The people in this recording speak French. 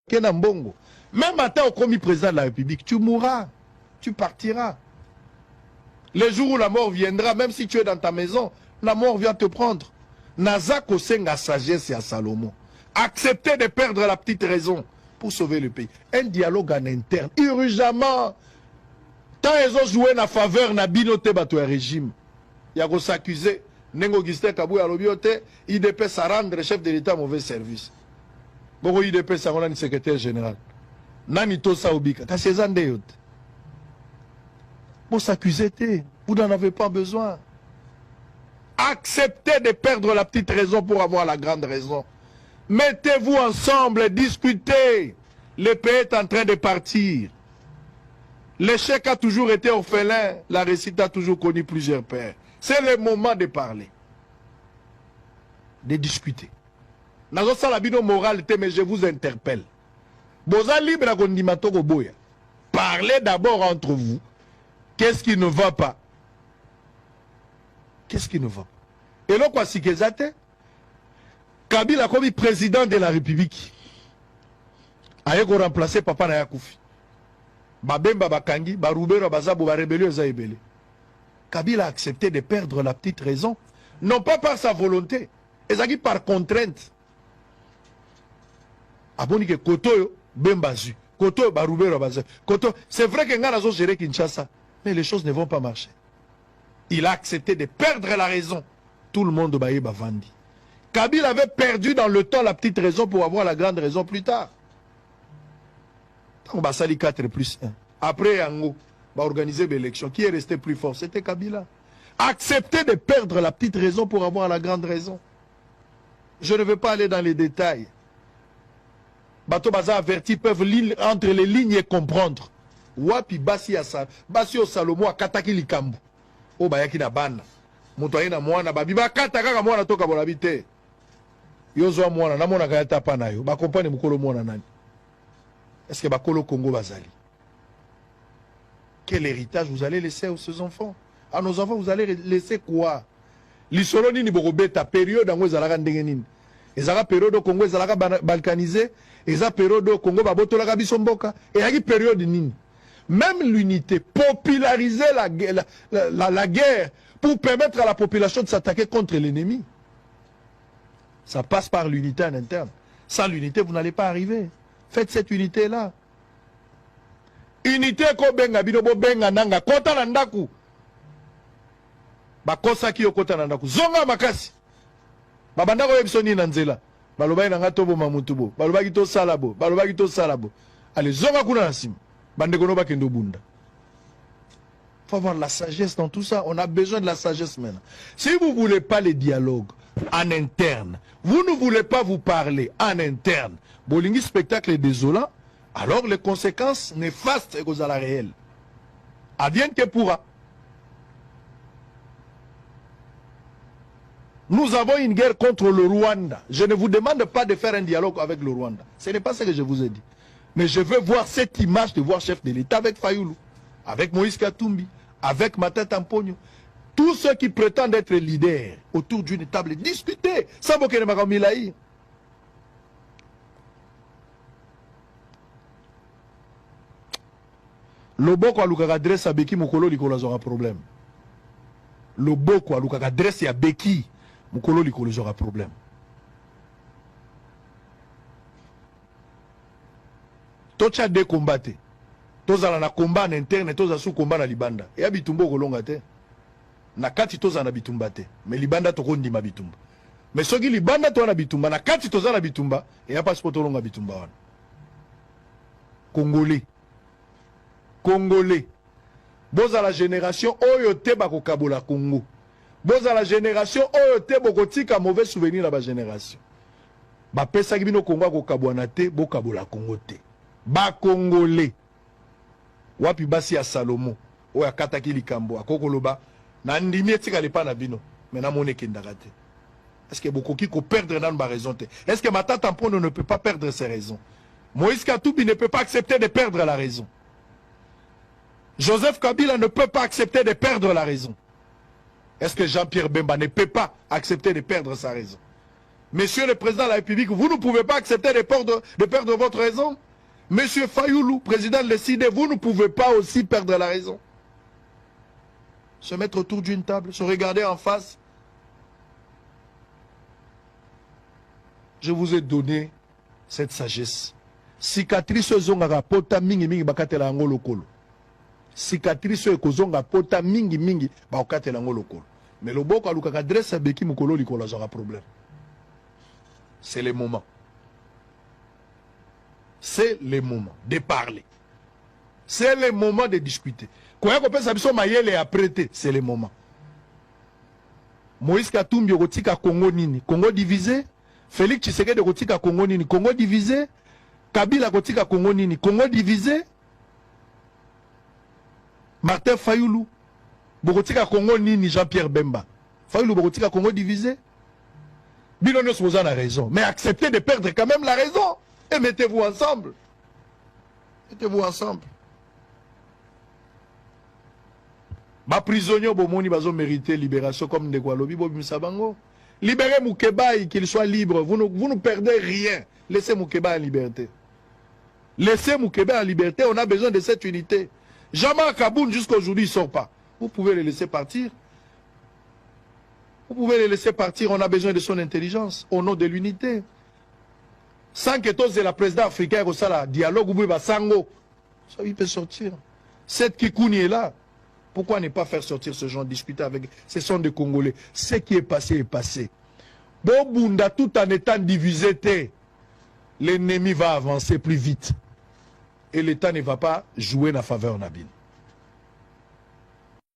Kenambongo. Même matin au commis président de la République, tu mourras, tu partiras. Le jour où la mort viendra, même si tu es dans ta maison, la mort vient te prendre. Nazak Osenga sagesse à Salomon. Accepter de perdre la petite raison pour sauver le pays. Un dialogue en interne, urgemment. Tant ils ont joué na faveur na binote bato ya régime. Il y a s'accuser. Nengo Gisté Kabou ya lobiote, IDP ça rendre chef de l'État mauvais service. Boko IDP ça on secrétaire général. Nani to sa obika. Kasi ezande yote. Pour s'accuser, vous n'en avez pas besoin. Acceptez de perdre la petite raison pour avoir la grande raison. Mettez-vous ensemble, discutez. Le pays est en train de partir. L'échec a toujours été orphelin. La réussite a toujours connu plusieurs pères. C'est le moment de parler. De discuter. Nazo salabino moral, mais je vous interpelle. Boza libre à kondimato boya. Parlez d'abord entre vous. Qu'est-ce qui ne va pas? Qu'est-ce qui ne va pas? Et là, quoi, si Kezate, Kabila comme président de la République, a remplacé Papa Naya Koufi. Babemba Bakangi, Baroubero Bazabo, Barébélio Zaïbélé. Kabila a accepté de perdre la petite raison, non pas par sa volonté, et par contrainte. Aboni que Koto, Bembazu, Koto, Baroubero Bazabo, Koto, c'est vrai que Ngana zo géré Kinshasa. Mais les choses ne vont pas marcher. Il a accepté de perdre la raison. Tout le monde baye bavandi. Kabila avait perdu dans le temps la petite raison pour avoir la grande raison plus tard. On va sali 4+1. Après Yango, va organiser l'élection. Qui est resté plus fort? C'était Kabila. Accepter de perdre la petite raison pour avoir la grande raison. Je ne vais pas aller dans les détails. Bato Baza averti peuvent lire entre les lignes et comprendre. Wapi basi asa basi o Salomo akataki likambo o bayaki na bana moto ayina mwana babiba kata kaka mwana toka bola bite yozo mwana na mwana kayata pa na yo ba compagnie mukolo mwana nani est-ce que bakolo Congo bazali quel héritage vous allez laisser à ces enfants? À nos enfants vous allez laisser quoi? Lisolo nini bokobeta période ngo ezalaka ndenge nini ezalaka période Congo ezalaka balkanisé eza période Congo babotolaka biso mboka et yaki période nini? Même l'unité, populariser la guerre pour permettre à la population de s'attaquer contre l'ennemi. Ça passe par l'unité en interne. Sans l'unité, vous n'allez pas arriver. Faites cette unité-là. Unité ko benga binobo benga nanga kota nandaku. Bakosa ki kota nandaku. Zonga makasi. Babandako yebisoni nanzela. Baloba nanga tobo mamutubo. Baloba kito salabo. Baloba kito salabo. Allez, zonga kuna nasim. Il faut avoir la sagesse dans tout ça. On a besoin de la sagesse maintenant. Si vous ne voulez pas les dialogues en interne, vous ne voulez pas vous parler en interne, Bolingi spectacle est désolant, alors les conséquences néfastes sont à la réelle. Advienne que pourra. Nous avons une guerre contre le Rwanda. Je ne vous demande pas de faire un dialogue avec le Rwanda. Ce n'est pas ce que je vous ai dit. Mais je veux voir cette image de voir chef de l'État avec Fayoulou, avec Moïse Katumbi, avec Matata Mponyo. Tous ceux qui prétendent être leaders autour d'une table, discuter. Ça va que ne Loboko aluka adresse à Beki Mukolo likolo aura problème. Loboko aluka adresse à Beki Mukolo likolo aura problème. Tocha de combattre. Toza na combat en interne, toza sous combat na libanda. Et abitumbo kolonga te. Na kati toza na bitumba te. Mais libanda tokondi ma bitumba. Mais soki libanda to na bitumba na kati toza na bitumba et ya passeport longa bitumba wana. Congolais. Congolais. Boza la génération oyo te bako kabola Congo. Boza la génération oyo te boko tika mauvais souvenir na ba génération. Ba pesa bino Congo ko kabwana te bo kabola Congo te. Ba Congolais wapi basi ya Salomo oya kataki likambo akokoloba na ndimi etika lepa na bino mena moneke ndakate. Est-ce que bokoki ko perdre dans ba raison te? Est-ce que Matata Mponyo ne peut pas perdre ses raisons? Moïse Katumbi ne peut pas accepter de perdre la raison. Joseph Kabila ne peut pas accepter de perdre la raison. Est-ce que Jean-Pierre Bemba ne peut pas accepter de perdre sa raison? Monsieur le Président de la République, vous ne pouvez pas accepter de perdre votre raison. Monsieur Fayoulou, président de l'ECD, vous ne pouvez pas aussi perdre la raison. Se mettre autour d'une table, se regarder en face. Je vous ai donné cette sagesse. Cicatrice zongara pota mingi mingi bakatela ngo lokolo. Cicatrice kozonga pota mingi mingi bakatela ngo lokolo. Mais le boko alukaka dresse beki mukolo likolo aura problème. C'est le moment. C'est le moment de parler. C'est le moment de discuter. Quand on peut s'habiller mayele et apprêter, c'est le moment. Moïse Katumbi rotika Congo nini, Congo divisé. Félix Tshisekedi rotika Congo nini, Congo divisé. Kabila rotika Congo nini, Congo divisé. Martin Fayoulou rotika Congo nini, Jean-Pierre Bemba. Fayoulou rotika Congo divisé. Bilono Souzan a raison, mais acceptez de perdre quand même la raison. Et mettez-vous ensemble. Mettez-vous ensemble. Ba prisonniers bomoni bazo mériter libération comme de Gualobi Bobi Msabango. Libérez Moukébaï, qu'il soit libre. Vous ne perdez rien. Laissez Moukébaï en liberté. Laissez Moukébaï en liberté. On a besoin de cette unité. Jean-Marc Kaboun jusqu'à aujourd'hui ne sort pas. Vous pouvez le laisser partir. Vous pouvez le laisser partir. On a besoin de son intelligence au nom de l'unité. Sans que tous la présidente africaine au sala dialogue ou sango, ça il peut sortir. Cette Kikouni est là. Pourquoi ne pas faire sortir ce genre, discuter avec. Ce sont des Congolais. Ce qui est passé est passé. Bobunda tout en étant divisé, l'ennemi va avancer plus vite. Et l'État ne va pas jouer la faveur Nabine.